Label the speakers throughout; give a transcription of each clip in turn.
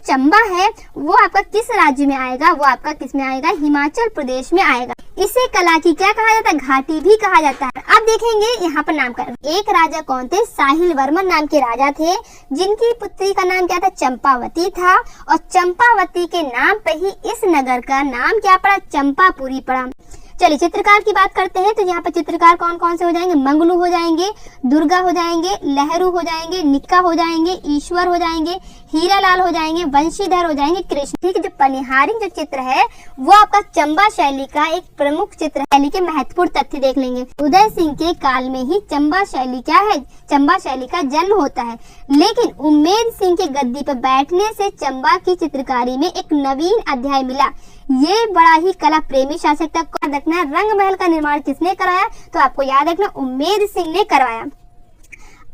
Speaker 1: चंबा है वो आपका किस राज्य में आएगा, वो आपका किस में आएगा, हिमाचल प्रदेश में आएगा। इसे कला की क्या कहा जाता है, घाटी भी कहा जाता है। अब देखेंगे यहाँ पर नामकरण। एक राजा कौन थे, साहिल वर्मन नाम के राजा थे, जिनकी पुत्री का नाम क्या था, चंपावती था। और चंपावती के नाम पे ही इस नगर का नाम क्या पड़ा, चंपापुरी पड़ा। चलिए चित्रकार की बात करते हैं। तो यहाँ पर चित्रकार कौन कौन से हो जाएंगे, मंगलू हो जाएंगे, दुर्गा हो जाएंगे, लहरू हो जाएंगे, निक्का हो जाएंगे, ईश्वर हो जाएंगे, हीरालाल हो जाएंगे, वंशीधर हो जाएंगे, कृष्ण। ठीक है, जो पनिहारी जो चित्र है वो आपका चंबा शैली का एक प्रमुख चित्र है। शैली के महत्वपूर्ण तथ्य देख लेंगे। उदय सिंह के काल में ही चंबा शैली क्या है, चंबा शैली का जन्म होता है। लेकिन उम्मेद सिंह के गद्दी पर बैठने से चंबा की चित्रकारी में एक नवीन अध्याय मिला। ये बड़ा ही कला प्रेमी शासक था। याद रखना, रंग महल का निर्माण किसने कराया, तो आपको याद रखना उम्मेद सिंह ने करवाया।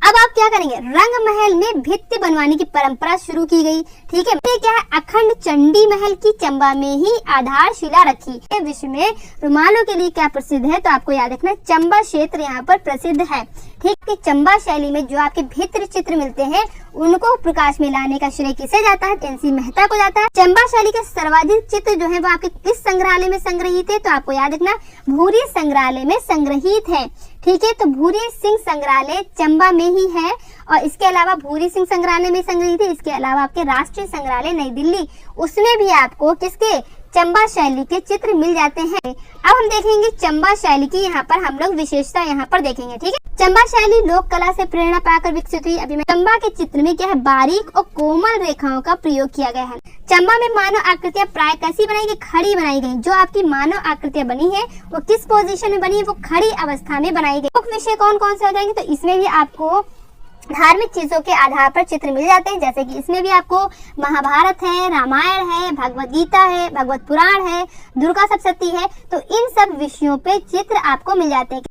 Speaker 1: अब आप क्या करेंगे, रंग महल में भित्ति बनवाने की परंपरा शुरू की गई। ठीक है, ये क्या है, अखंड चंडी महल की चंबा में ही आधारशिला रखी। विश्व में रुमालों के लिए क्या प्रसिद्ध है, तो आपको याद रखना चंबा क्षेत्र यहाँ पर प्रसिद्ध है। ठीक है, चंबा शैली में जो आपके भित्ति चित्र मिलते हैं उनको प्रकाश में लाने का श्रेय किसे जाता है, एनसी मेहता को जाता है। चंबा शैली के सर्वाधिक चित्र जो है वो आपके किस संग्रहालय में संग्रहित है, तो आपको याद रखना भूरी संग्रहालय में संग्रहित है। ठीक है, तो भूरी सिंह संग्रहालय चंबा में ही है। और इसके अलावा भूरी सिंह संग्रहालय में संग्रहित है। इसके अलावा आपके राष्ट्रीय संग्रहालय नई दिल्ली, उसमें भी आपको किसके, चंबा शैली के चित्र मिल जाते हैं। अब हम देखेंगे चंबा शैली की यहाँ पर हम लोग विशेषता यहाँ पर देखेंगे। ठीक है, चंबा शैली लोक कला से प्रेरणा पाकर विकसित हुई। अभी चंबा के चित्र में क्या है, बारीक और कोमल रेखाओं का प्रयोग किया गया है। चंबा में मानव आकृतियां प्राय कैसी बनाई गई, खड़ी बनाई गई। जो आपकी मानव आकृतियां बनी है वो किस पोजीशन में बनी है, वो खड़ी अवस्था में बनाई गई। मुख्य विषय कौन कौन से हो जाएंगे, तो इसमें भी आपको धार्मिक चीजों के आधार पर चित्र मिल जाते हैं। जैसे कि इसमें भी आपको महाभारत है, रामायण है, भगवत गीता है, भगवत पुराण है, दुर्गा सप्तशती है। तो इन सब विषयों पे चित्र आपको मिल जाते हैं।